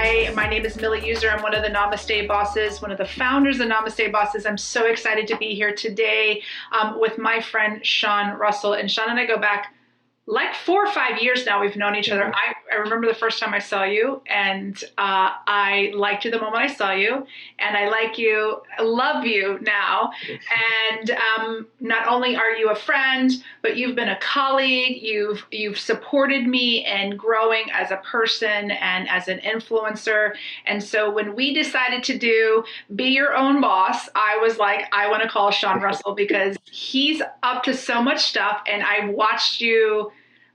Hi, my name is Millie User. I'm one of the Namaste Bosses, one of the founders of Namaste Bosses. I'm so excited to be here today with my friend Sean Russell. And Sean and I go back like 4 or 5 years now. We've known each other. I remember the first time I saw you, and I liked you the moment I saw you, and I love you now. And not only are you a friend, but you've been a colleague. You've supported me in growing as a person and as an influencer. And so when we decided to do Be Your Own Boss, I was like, I want to call Sean Russell because he's up to so much stuff, and I watched you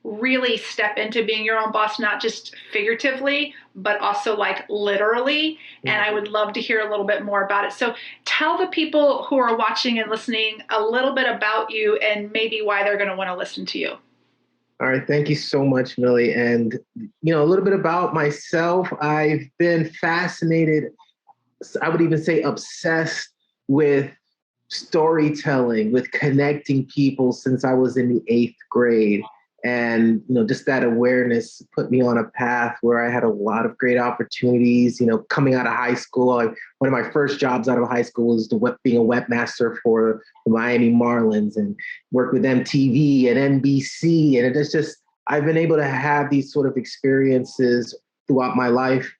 really step into being your own boss, not just figuratively, but also like literally. And I would love to hear a little bit more about it. So tell the people who are watching and listening a little bit about you and maybe why they're going to want to listen to you. All right. Thank you so much, Millie. And, a little bit about myself. I've been fascinated, I would even say obsessed with storytelling, with connecting people since I was in the 8th grade. And, just that awareness put me on a path where I had a lot of great opportunities. Coming out of high school, one of my first jobs out of high school was being a webmaster for the Miami Marlins, and worked with MTV and NBC. And it's just, I've been able to have these sort of experiences throughout my life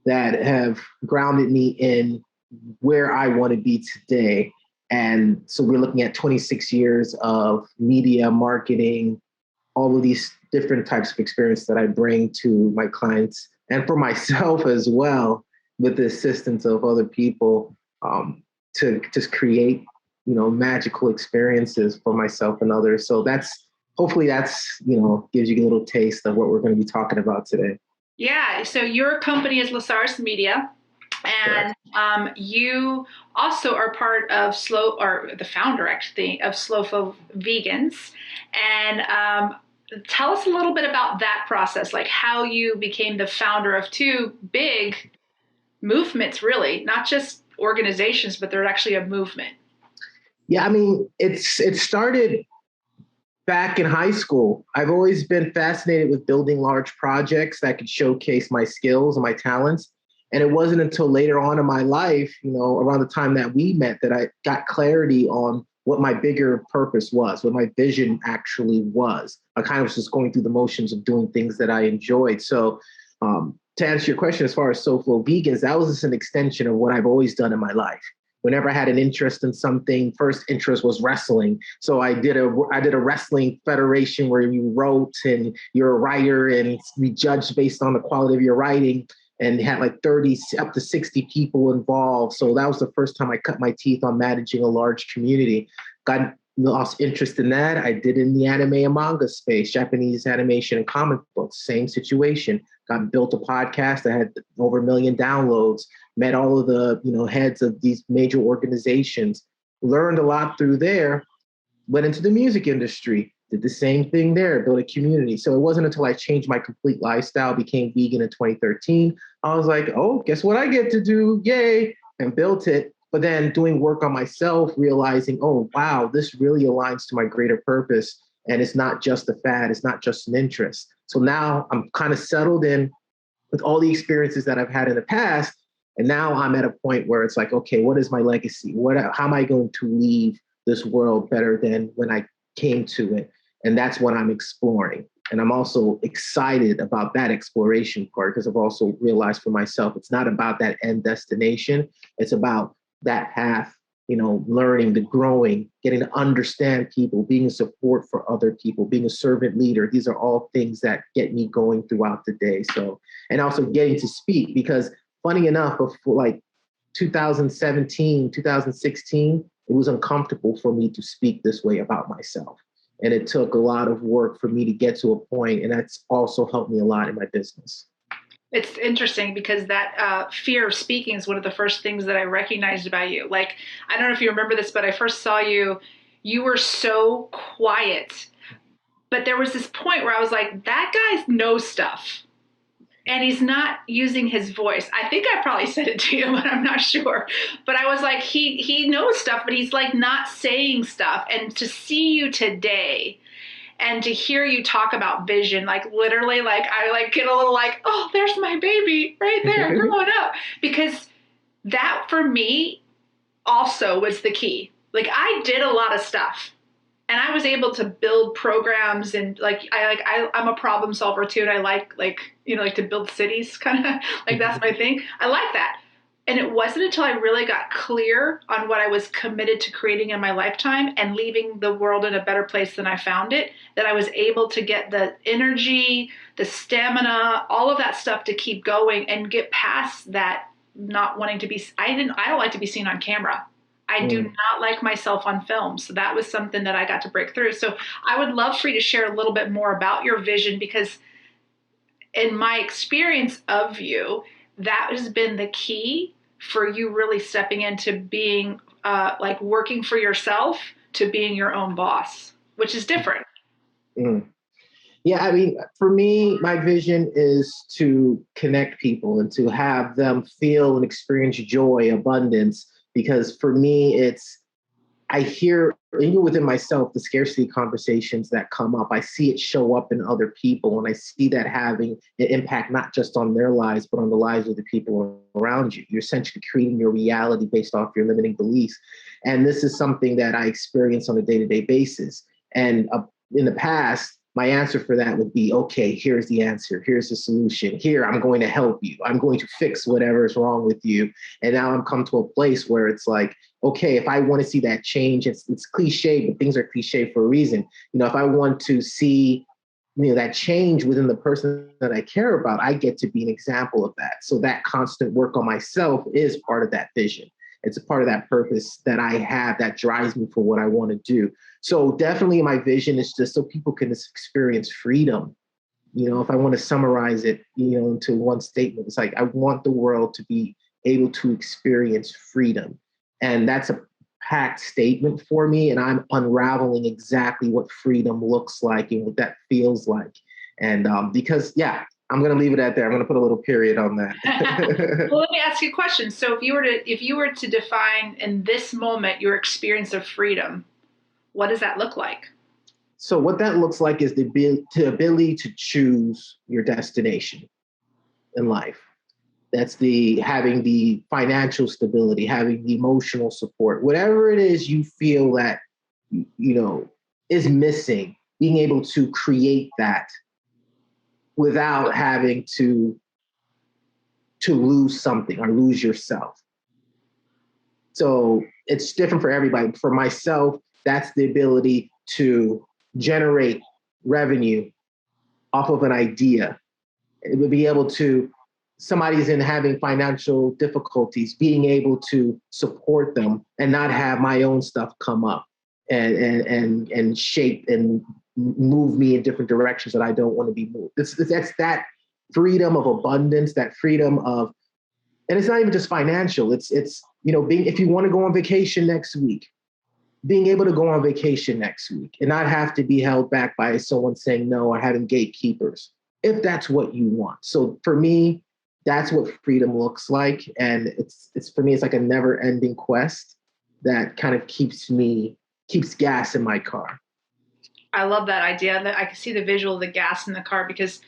that have grounded me in where I want to be today. And so we're looking at 26 years of media, marketing, all of these different types of experience that I bring to my clients and for myself as well, with the assistance of other people, to just create, magical experiences for myself and others. So hopefully that's, gives you a little taste of what we're going to be talking about today. Yeah. So your company is Lesaruss Media. And you also are part of the founder actually of Slow Vegans. And tell us a little bit about that process, like how you became the founder of 2 big movements, really, not just organizations, but they're actually a movement. Yeah, it started back in high school. I've always been fascinated with building large projects that could showcase my skills and my talents. And it wasn't until later on in my life, around the time that we met, that I got clarity on what my bigger purpose was, what my vision actually was. I kind of was just going through the motions of doing things that I enjoyed. So to answer your question, as far as Slow Vegans, that was just an extension of what I've always done in my life. Whenever I had an interest in something, first interest was wrestling. So I did a wrestling federation where you wrote and you're a writer and we judged based on the quality of your writing, and had like 30 up to 60 people involved. So that was the first time I cut my teeth on managing a large community. Got lost interest in that. I did in the anime and manga space, Japanese animation and comic books, same situation. Built a podcast. I had over 1 million downloads, met all of the heads of these major organizations, learned a lot through there, went into the music industry, did the same thing there, built a community. So it wasn't until I changed my complete lifestyle, became vegan in 2013, I was like, oh, guess what I get to do? Yay, and built it. But then doing work on myself, realizing, oh, wow, this really aligns to my greater purpose. And it's not just a fad, it's not just an interest. So now I'm kind of settled in with all the experiences that I've had in the past. And now I'm at a point where it's like, okay, what is my legacy? How am I going to leave this world better than when I came to it? And that's what I'm exploring. And I'm also excited about that exploration part, because I've also realized for myself, it's not about that end destination. It's about that path, learning, the growing, getting to understand people, being a support for other people, being a servant leader. These are all things that get me going throughout the day. So, and also getting to speak, because funny enough, before like 2017, 2016, it was uncomfortable for me to speak this way about myself. And it took a lot of work for me to get to a point, and that's also helped me a lot in my business. It's interesting because that fear of speaking is one of the first things that I recognized about you. Like, I don't know if you remember this, but I first saw you, you were so quiet. But there was this point where I was like, that guy knows stuff. And he's not using his voice. I think I probably said it to you, but I'm not sure. But I was like, he knows stuff, but he's like not saying stuff. And to see you today And to hear you talk about vision, like literally, like I like get a little like, oh, there's my baby right there growing up. Because that for me also was the key. Like I did a lot of stuff and I was able to build programs and I'm a problem solver too, and I like to build cities kind of like that's my thing. I like that. And it wasn't until I really got clear on what I was committed to creating in my lifetime and leaving the world in a better place than I found it that I was able to get the energy, the stamina, all of that stuff to keep going and get past that not wanting to be I don't like to be seen on camera. I do not like myself on film. So that was something that I got to break through. So I would love for you to share a little bit more about your vision because in my experience of you, that has been the key for you really stepping into being like working for yourself to being your own boss, which is different. Mm. Yeah, I mean, for me, my vision is to connect people and to have them feel and experience joy, abundance, because for me, I hear, even within myself, the scarcity conversations that come up. I see it show up in other people, and I see that having an impact not just on their lives, but on the lives of the people around you. You're essentially creating your reality based off your limiting beliefs. And this is something that I experience on a day-to-day basis. And in the past, my answer for that would be, okay, here's the answer. Here's the solution. Here, I'm going to help you. I'm going to fix whatever is wrong with you. And now I'm come to a place where it's like, okay, if I want to see that change, it's cliche, but things are cliche for a reason. If I want to see, that change within the person that I care about, I get to be an example of that. So that constant work on myself is part of that vision. It's a part of that purpose that I have that drives me for what I want to do. So definitely my vision is just so people can experience freedom. If I want to summarize it, into one statement, it's like, I want the world to be able to experience freedom. And that's a packed statement for me. And I'm unraveling exactly what freedom looks like and what that feels like. And because, yeah, I'm going to leave it at there. I'm going to put a little period on that. Well, let me ask you a question. So if you were to define in this moment your experience of freedom, what does that look like? So what that looks like is the ability to choose your destination in life. That's having the financial stability, having the emotional support, whatever it is you feel that, is missing, being able to create that without having to lose something or lose yourself. So it's different for everybody. For myself, that's the ability to generate revenue off of an idea. It would be able to, somebody's in having financial difficulties, being able to support them and not have my own stuff come up and shape and move me in different directions that I don't want to be moved. That's that freedom of abundance, that freedom of, and it's not even just financial. It's being, if you want to go on vacation next week, being able to go on vacation next week and not have to be held back by someone saying no or having gatekeepers, if that's what you want. So for me, that's what freedom looks like. And it's for me, it's like a never ending quest that kind of keeps gas in my car. I love that idea. I can see the visual of the gas in the car because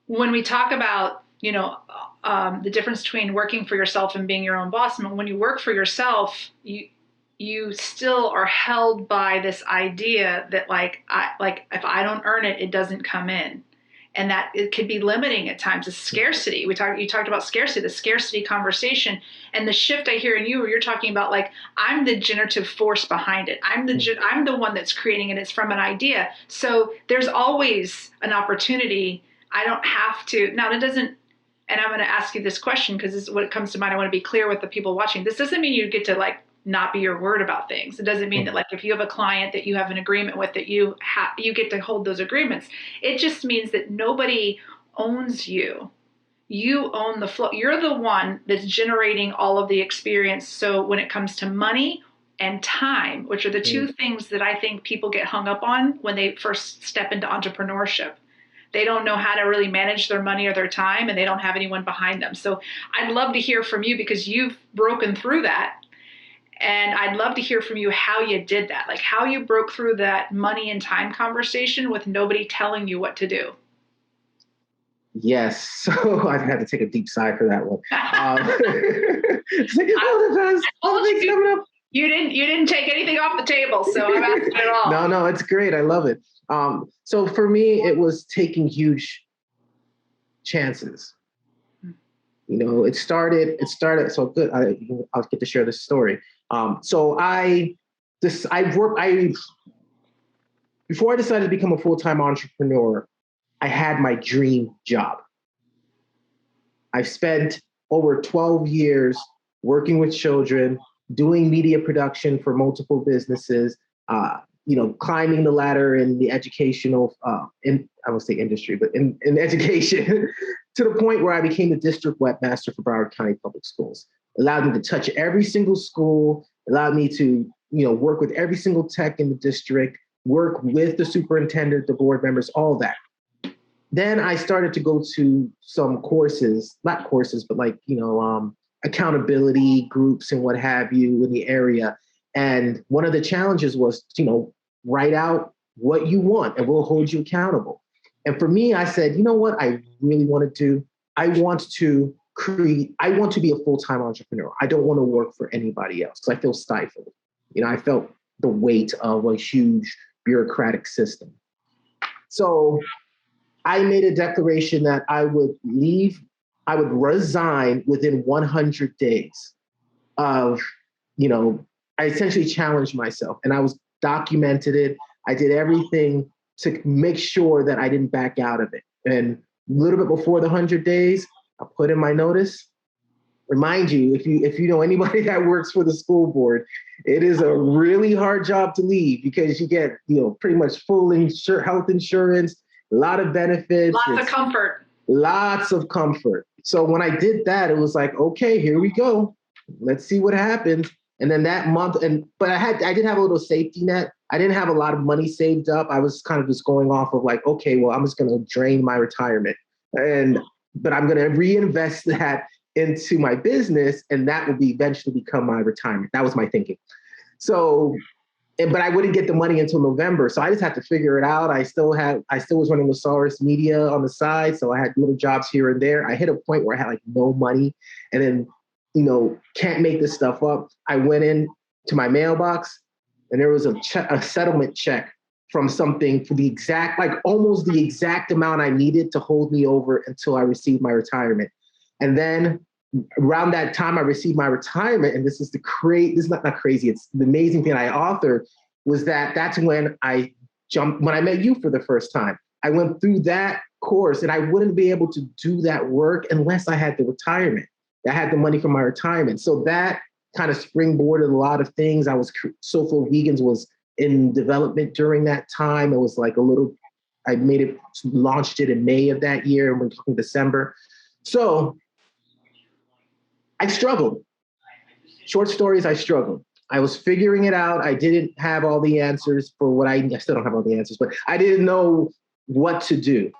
when we talk about, the difference between working for yourself and being your own boss, when you work for yourself, you still are held by this idea that if I don't earn it, it doesn't come in. And that it could be limiting at times. It's scarcity. You talked about scarcity, the scarcity conversation, and the shift I hear in you, where you're talking about I'm the generative force behind it. I'm the one that's creating it. It's from an idea. So there's always an opportunity. I don't have to. Now it doesn't. And I'm going to ask you this question because this is what comes to mind. I want to be clear with the people watching. This doesn't mean you get to not be your word about things. It doesn't mean that if you have a client that you have an agreement with that you get to hold those agreements. It just means that nobody owns you. You own the flow. You're the one that's generating all of the experience. So when it comes to money and time, which are the two things that I think people get hung up on when they first step into entrepreneurship. They don't know how to really manage their money or their time, and they don't have anyone behind them. So I'd love to hear from you because you've broken through that. And I'd love to hear from you how you did that, like how you broke through that money and time conversation with nobody telling you what to do. Yes. So I've had to take a deep sigh for that one. It's like, oh, the best. All things coming up. You didn't take anything off the table, so I'm asking it all. No, it's great. I love it. So for me, it was taking huge chances. You know, it started. So good. I'll get to share this story. So before I decided to become a full-time entrepreneur, I had my dream job. I've spent over 12 years working with children, doing media production for multiple businesses, climbing the ladder in the educational, I won't say industry, but in education, to the point where I became the district webmaster for Broward County Public Schools. Allowed me to touch every single school, allowed me to, work with every single tech in the district, work with the superintendent, the board members, all that. Then I started to go to some courses, not courses, but accountability groups and what have you in the area. And one of the challenges was, write out what you want and we'll hold you accountable. And for me, I said, you know what I really want to do? I want to be a full-time entrepreneur. I don't want to work for anybody else because I feel stifled. I felt the weight of a huge bureaucratic system. So I made a declaration that I would resign within 100 days of, I essentially challenged myself and I documented it. I did everything to make sure that I didn't back out of it. And a little bit before the 100 days, I put in my notice. Remind you, if you know anybody that works for the school board, it is a really hard job to leave because you get, pretty much full health insurance, a lot of benefits. Lots of comfort. So when I did that, it was like, okay, here we go. Let's see what happens. And then that month, but I did have a little safety net. I didn't have a lot of money saved up. I was kind of just going off of like, okay, well, I'm just going to drain my retirement, but I'm going to reinvest that into my business, and that will eventually become my retirement. That was my thinking. So, but I wouldn't get the money until November. So I just had to figure it out. I still was running Lesaruss Media on the side. So I had little jobs here and there. I hit a point where I had like no money and then, can't make this stuff up. I went in to my mailbox and there was a settlement check from something for almost the exact amount I needed to hold me over until I received my retirement. And then around that time I received my retirement, and this is not crazy, it's the amazing thing I authored, was that's when I met you for the first time. I went through that course and I wouldn't be able to do that work unless I had the retirement. I had the money from my retirement. So that kind of springboarded a lot of things. Soulful Vegans was in development during that time. It was like launched it in May of that year, and we're talking December. So I struggled. Short stories, I struggled. I was figuring it out. I didn't have all the answers for I still don't have all the answers, but I didn't know what to do.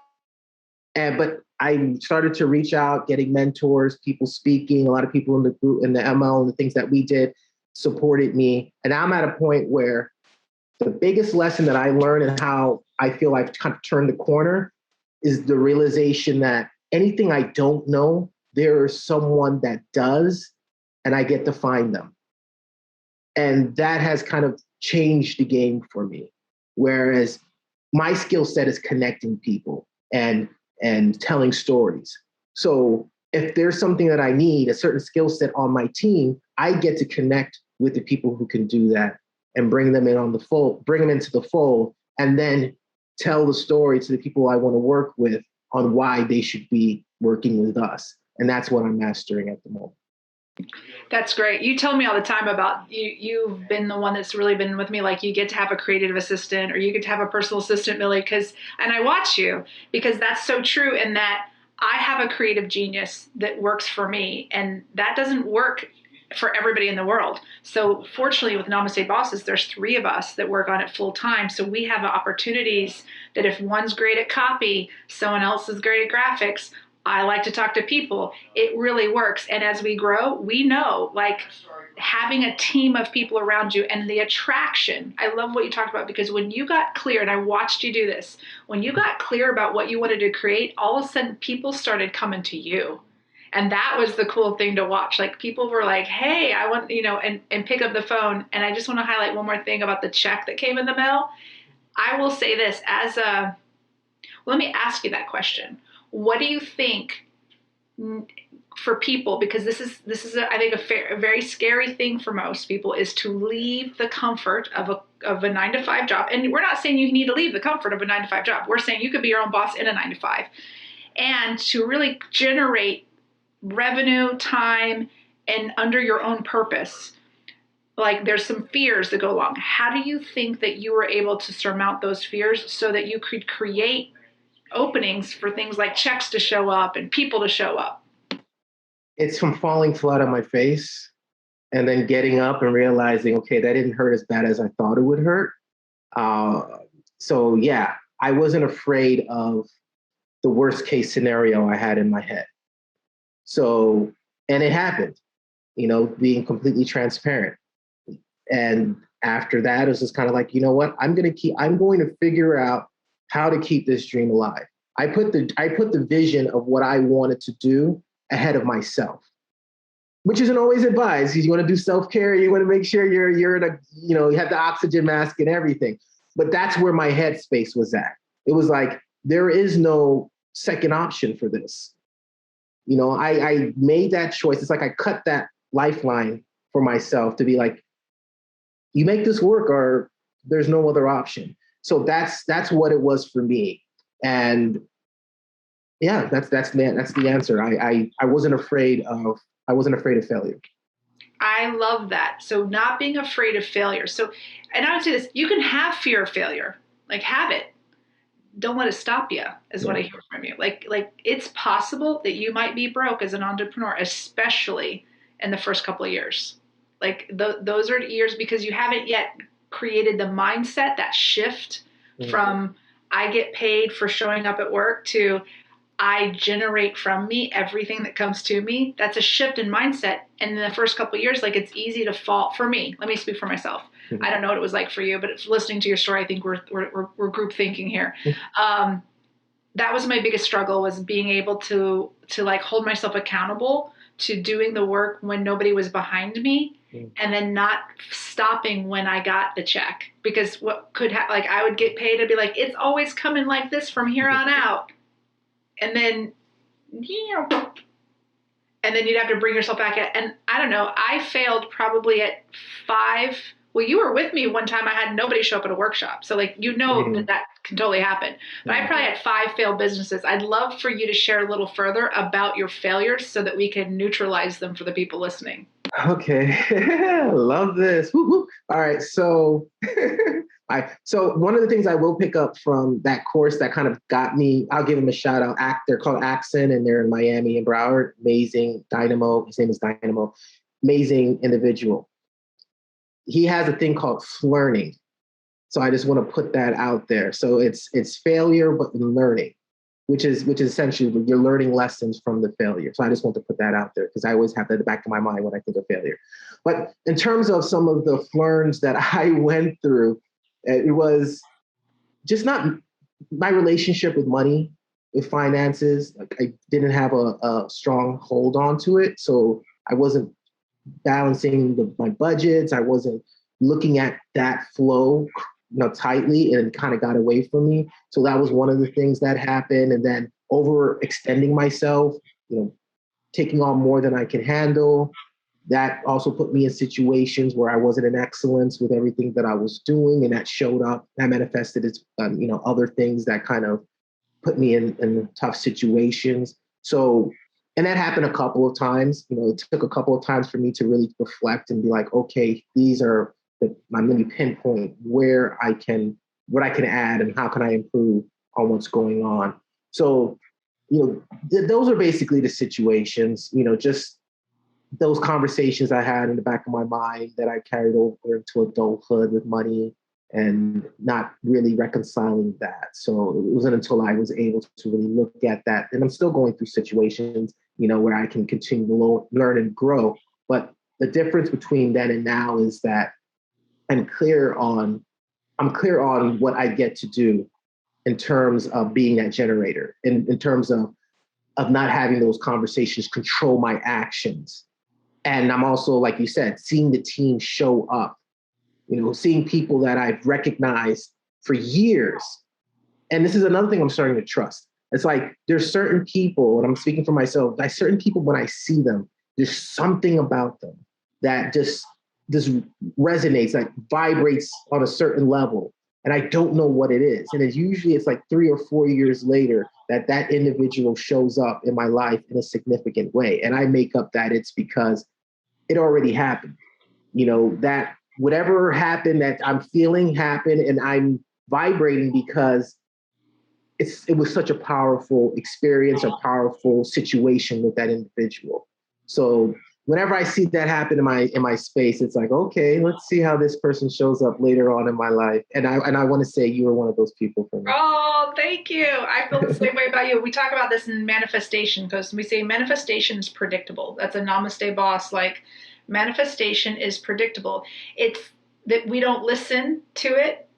But I started to reach out, getting mentors, people speaking, a lot of people in the group, in the ML and the things that we did supported me. And I'm at a point where the biggest lesson that I learned and how I feel I've kind of turned the corner is the realization that anything I don't know, there is someone that does, and I get to find them. And that has kind of changed the game for me. Whereas my skill set is connecting people and telling stories. So if there's something that I need, a certain skill set on my team, I get to connect with the people who can do that and bring them into the fold, and then tell the story to the people I want to work with on why they should be working with us. And that's what I'm mastering at the moment. That's great. You tell me all the time about you've been the one that's really been with me. Like you get to have a creative assistant or you get to have a personal assistant, Millie, and I watch you because that's so true. In that I have a creative genius that works for me, and that doesn't work for everybody in the world. So fortunately with Namaste Bosses, there's 3 of us that work on it full time. So we have opportunities that if one's great at copy, someone else is great at graphics, I like to talk to people. It really works. And as we grow, we know like having a team of people around you and the attraction. I love what you talked about because when you got clear, and I watched you do this, when you got clear about what you wanted to create, all of a sudden people started coming to you. And that was the cool thing to watch. Like people were like, hey, I want, and pick up the phone. And I just want to highlight one more thing about the check that came in the mail. I will say this let me ask you that question. What do you think for people, because I think a very scary thing for most people is to leave the comfort of a 9 to 5 job. And we're not saying you need to leave the comfort of a 9 to 5 job. We're saying you could be your own boss in a 9 to 5 and to really generate revenue, time, and under your own purpose. Like there's some fears that go along. How do you think that you were able to surmount those fears so that you could create openings for things like checks to show up and people to show up? It's from falling flat on my face and then getting up and realizing, okay, that didn't hurt as bad as I thought it would hurt. So yeah, I wasn't afraid of the worst case scenario I had in my head. So, and it happened, being completely transparent. And after that, it was just kind of like, you know what, I'm going to figure out how to keep this dream alive. I put the vision of what I wanted to do ahead of myself, which isn't always advised. You want to do self-care. You want to make sure you're in a, you have the oxygen mask and everything. But that's where my headspace was at. It was like, there is no second option for this. I made that choice. It's like I cut that lifeline for myself to be like, you make this work or there's no other option. So that's what it was for me. And yeah, that's the answer. I wasn't afraid of failure. I love that. So not being afraid of failure. So, and I would say this, you can have fear of failure, like have it. Don't let it stop you is what I hear from you. Like it's possible that you might be broke as an entrepreneur, especially in the first couple of years. Like those are years because you haven't yet created the mindset, that shift from I get paid for showing up at work to I generate from me everything that comes to me. That's a shift in mindset. And in the first couple of years, like it's easy to fall for me. Let me speak for myself. Mm-hmm. I don't know what it was like for you, but listening to your story, I think we're group thinking here. That was my biggest struggle, was being able to like hold myself accountable to doing the work when nobody was behind me. And then not stopping when I got the check, because what could like I would get paid. I'd be like, it's always coming like this from here on out. And then, and then you'd have to bring yourself back at, and I don't know, I failed probably at 5. Well, you were with me one time. I had nobody show up at a workshop. So like, that can totally happen. But I probably had 5 failed businesses. I'd love for you to share a little further about your failures so that we can neutralize them for the people listening. Okay. Love this. Woo-hoo. All right. So, so one of the things I will pick up from that course that kind of got me, I'll give them a shout out. They're called Accent, and they're in Miami and Broward. Amazing. Dynamo. His name is Dynamo. Amazing individual. He has a thing called learning. So I just want to put that out there. So it's failure, but learning, which is essentially you're learning lessons from the failure. So I just want to put that out there because I always have that in the back of my mind when I think of failure. But in terms of some of the learns that I went through, it was just not my relationship with money, with finances. Like I didn't have a strong hold onto it. So I wasn't balancing my budgets. I wasn't looking at that flow tightly, and it kind of got away from me. So that was one of the things that happened. And then overextending myself, taking on more than I can handle. That also put me in situations where I wasn't in excellence with everything that I was doing. And that showed up, that manifested as, other things that kind of put me in tough situations. So, and that happened a couple of times. It took a couple of times for me to really reflect and be like, okay, these are I'm going to pinpoint what I can add and how can I improve on what's going on. So, those are basically the situations, just those conversations I had in the back of my mind that I carried over into adulthood with money. and not really reconciling that. So it wasn't until I was able to really look at that, and I'm still going through situations, where I can continue to learn and grow. But the difference between then and now is that I'm clear on what I get to do in terms of being that generator, in terms of not having those conversations control my actions. And I'm also, like you said, seeing the team show up, seeing people that I've recognized for years. And this is another thing I'm starting to trust. It's like there's certain people, and I'm speaking for myself, like certain people, when I see them, there's something about them that just resonates, like vibrates on a certain level. And I don't know what it is. And it's like 3 or 4 years later that individual shows up in my life in a significant way. And I make up that it's because it already happened. That whatever happened that I'm feeling happened, and I'm vibrating because it was such a powerful experience, a powerful situation with that individual. So whenever I see that happen in my space, it's like, okay, let's see how this person shows up later on in my life. And I want to say you were one of those people for me. Oh, thank you. I feel the same way about you. We talk about this in manifestation because we say manifestation is predictable. That's a Namaste Boss. Like, manifestation is predictable. It's that we don't listen to it,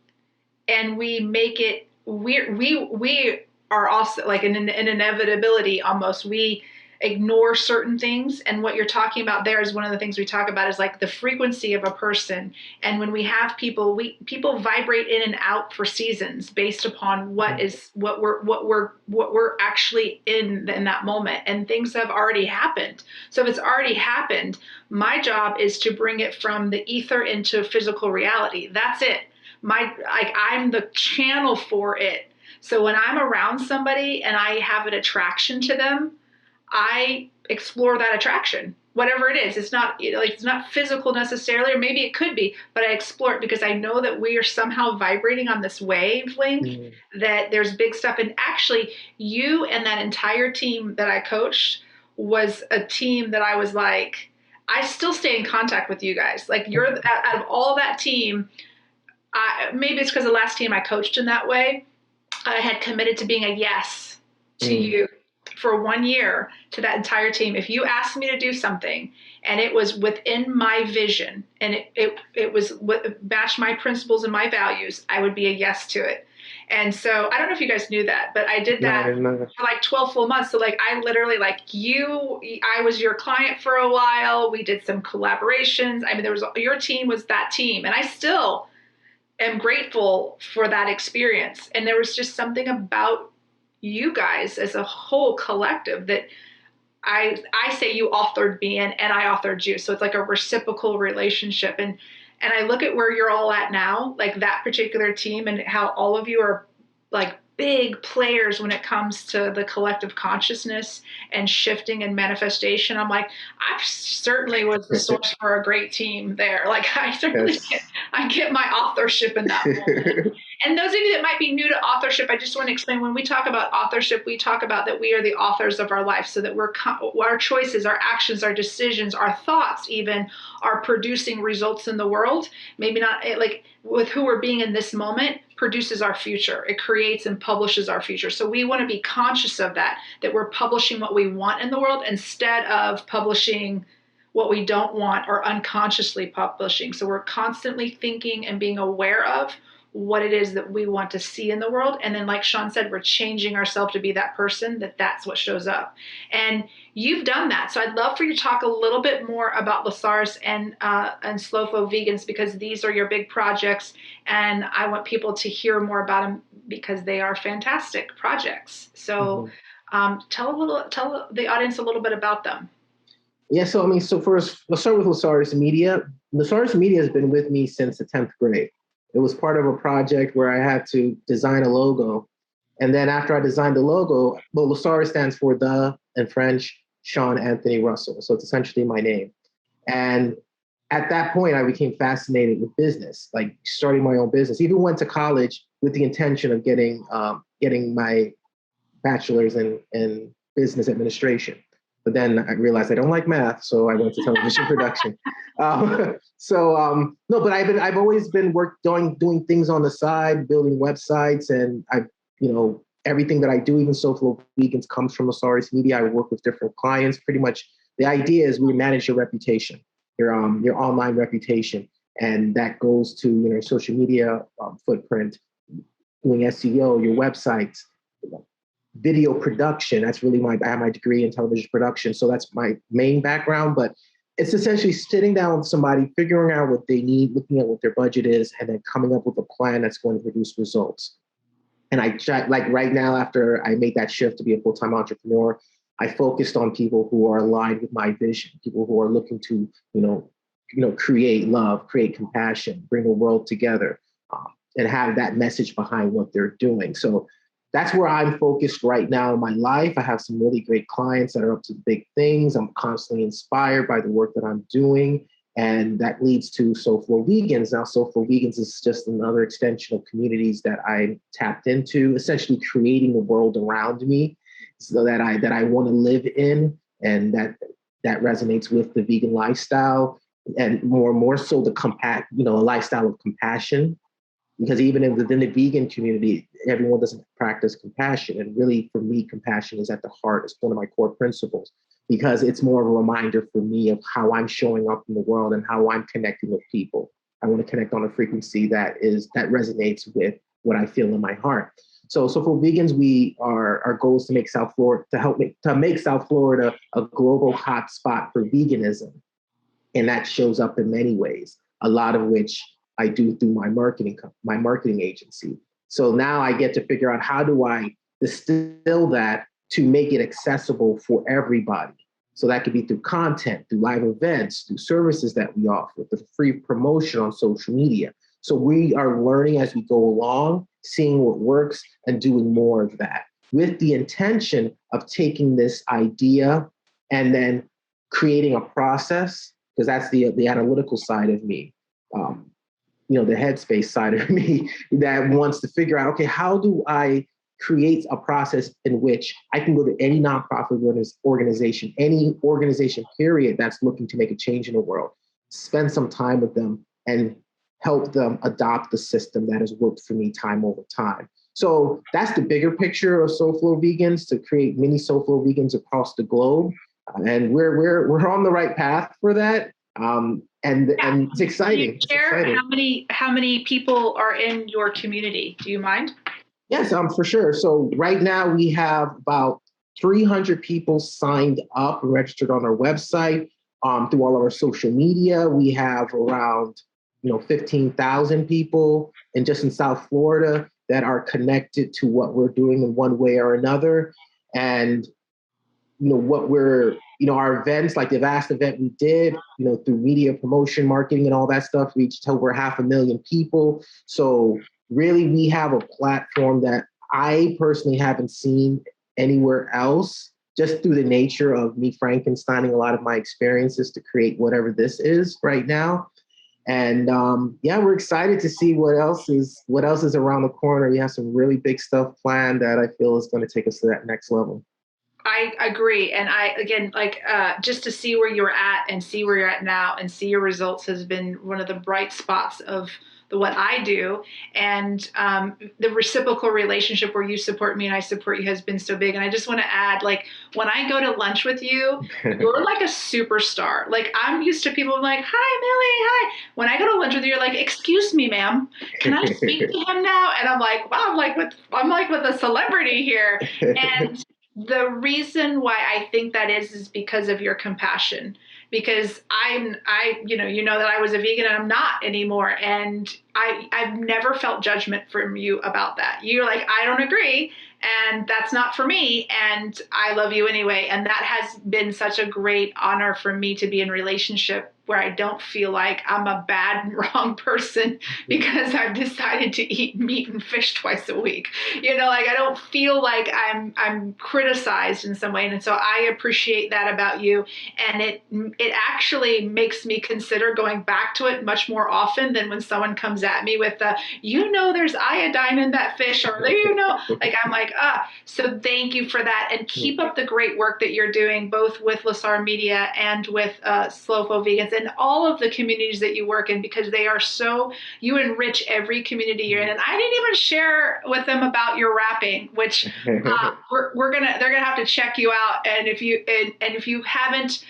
and we make it. We are also like an inevitability almost. We ignore certain things, and what you're talking about there is one of the things we talk about is like the frequency of a person. And when we have people, people vibrate in and out for seasons based upon what we're actually in that moment, and things have already happened. So if it's already happened, my job is to bring it from the ether into physical reality. That's it. I'm the channel for it. So when I'm around somebody and I have an attraction to them, I explore that attraction, whatever it is. It's not it's not physical necessarily, or maybe it could be, but I explore it because I know that we are somehow vibrating on this wavelength, that there's big stuff. And actually, you and that entire team that I coached was a team that I was like, I still stay in contact with you guys. Like, you're out of all that team. Maybe it's because the last team I coached in that way, I had committed to being a yes to you for 1 year, to that entire team. If you asked me to do something and it was within my vision, and it was what matched my principles and my values, I would be a yes to it. And so I don't know if you guys knew that, but I did that for like 12 full months. So like I literally I was your client for a while. We did some collaborations. I mean, your team was that team, and I still am grateful for that experience. And there was just something about you guys as a whole collective that I say you authored me and I authored you. So it's like a reciprocal relationship. And I look at where you're all at now, like that particular team, and how all of you are like big players when it comes to the collective consciousness and shifting and manifestation. I'm like, I certainly was the source for a great team there. Like I certainly get my authorship in that moment. And those of you that might be new to authorship, I just want to explain, when we talk about authorship, we talk about that we are the authors of our life, so that our choices, our actions, our decisions, our thoughts even are producing results in the world. Maybe not like with who we're being in this moment produces our future. It creates and publishes our future. So we want to be conscious of that we're publishing what we want in the world instead of publishing what we don't want or unconsciously publishing. So we're constantly thinking and being aware of what it is that we want to see in the world. And then, like Sean said, we're changing ourselves to be that person that's what shows up. And you've done that. So I'd love for you to talk a little bit more about Lesaruss and Slow Flow Vegans, because these are your big projects. And I want people to hear more about them because they are fantastic projects. So tell the audience a little bit about them. Yeah, so I mean, so first, let's start with Lesaruss Media. Lesaruss Media has been with me since the 10th grade. It was part of a project where I had to design a logo. And then after I designed the logo, well, Lesaruss stands for the, in French, Sean Anthony Russell. So it's essentially my name. And at that point, I became fascinated with business, like starting my own business. Even went to college with the intention of getting my bachelor's in business administration. But then I realized I don't like math, so I went to television production. No, but I've always been doing things on the side, building websites, and everything that I do, even Social Vegans, comes from Lesaruss Media. I work with different clients. Pretty much, the idea is we manage your reputation, your online reputation, and that goes to social media footprint, doing SEO, your websites, video production. That's really I have my degree in television production, so that's my main background. But it's essentially sitting down with somebody, figuring out what they need, looking at what their budget is, and then coming up with a plan that's going to produce results. And like right now, after I made that shift to be a full-time entrepreneur, I focused on people who are aligned with my vision, people who are looking to, create love, create compassion, bring the world together, and have that message behind what they're doing. So that's where I'm focused right now in my life. I have some really great clients that are up to big things. I'm constantly inspired by the work that I'm doing. And that leads to Soulful Vegans. Now, Soulful Vegans is just another extension of communities that I tapped into, essentially creating a world around me so that I want to live in, and that resonates with the vegan lifestyle, and more so a lifestyle of compassion. Because even within the vegan community, everyone doesn't practice compassion. And really, for me, compassion is at the heart. It's one of my core principles, because it's more of a reminder for me of how I'm showing up in the world and how I'm connecting with people. I want to connect on a frequency that resonates with what I feel in my heart. So for vegans, our goal is to make South Florida, to make South Florida a global hotspot for veganism. And that shows up in many ways, a lot of which I do through my marketing agency. So now I get to figure out, how do I distill that to make it accessible for everybody? So that could be through content, through live events, through services that we offer, the free promotion on social media. So we are learning as we go along, seeing what works and doing more of that, with the intention of taking this idea and then creating a process, because that's the analytical side of me. The headspace side of me that wants to figure out, okay, how do I create a process in which I can go to any nonprofit organization, any organization period, that's looking to make a change in the world, spend some time with them and help them adopt the system that has worked for me time over time. So that's the bigger picture of Soulful Vegans, to create mini Soulful Vegans across the globe. And we're on the right path for that. And it's exciting. Can you share how many people are in your community? Do you mind? Yes, for sure. So right now we have about 300 people signed up and registered on our website. Through all of our social media, we have around 15,000 people, and just in South Florida, that are connected to what we're doing in one way or another. And our events, like the vast event we did, through media promotion, marketing, and all that stuff, reached over 500,000 people. So really, we have a platform that I personally haven't seen anywhere else, just through the nature of me Frankensteining a lot of my experiences to create whatever this is right now. And we're excited to see what else is around the corner. We have some really big stuff planned that I feel is going to take us to that next level. I agree. And just to see where you're at and see where you're at now and see your results has been one of the bright spots of what I do. And the reciprocal relationship where you support me and I support you has been so big. And I just want to add, when I go to lunch with you, you're like a superstar. I'm used to people like, hi, Millie, hi. When I go to lunch with you, you're like, excuse me, ma'am, can I speak to him now? And I'm like, wow, I'm like with a celebrity here. And the reason why I think that is because of your compassion. Because you know that I was a vegan and I'm not anymore, and I've never felt judgment from you about that. You're like, I don't agree, and that's not for me, and I love you anyway. And that has been such a great honor for me to be in relationship where I don't feel like I'm a bad and wrong person because I've decided to eat meat and fish twice a week. Like I don't feel like I'm criticized in some way. And so I appreciate that about you. And it actually makes me consider going back to it much more often than when someone comes at me with there's iodine in that fish, or like I'm like, so thank you for that. And keep up the great work that you're doing, both with Lesaruss Media and with Slowfo Vegans and all of the communities that you work in, because they are you enrich every community you're in. And I didn't even share with them about your rapping, which they're gonna have to check you out. And if you haven't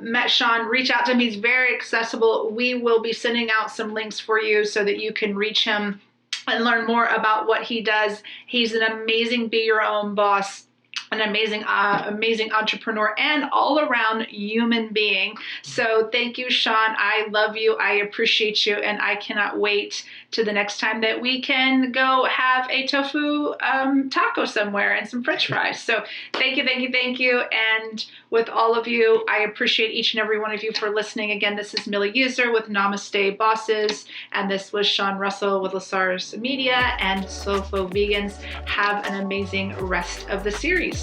met Sean, reach out to him. He's very accessible. We will be sending out some links for you so that you can reach him and learn more about what he does. He's an amazing be your own boss, an amazing entrepreneur, and all around human being. So thank you, Sean. I love you. I appreciate you. And I cannot wait to the next time that we can go have a tofu taco somewhere and some French fries. So thank you, thank you, thank you. And with all of you, I appreciate each and every one of you for listening. Again, this is Millie User with Namaste Bosses. And this was Sean Russell with Lesaruss Media and Slowfo Vegans. Have an amazing rest of the series.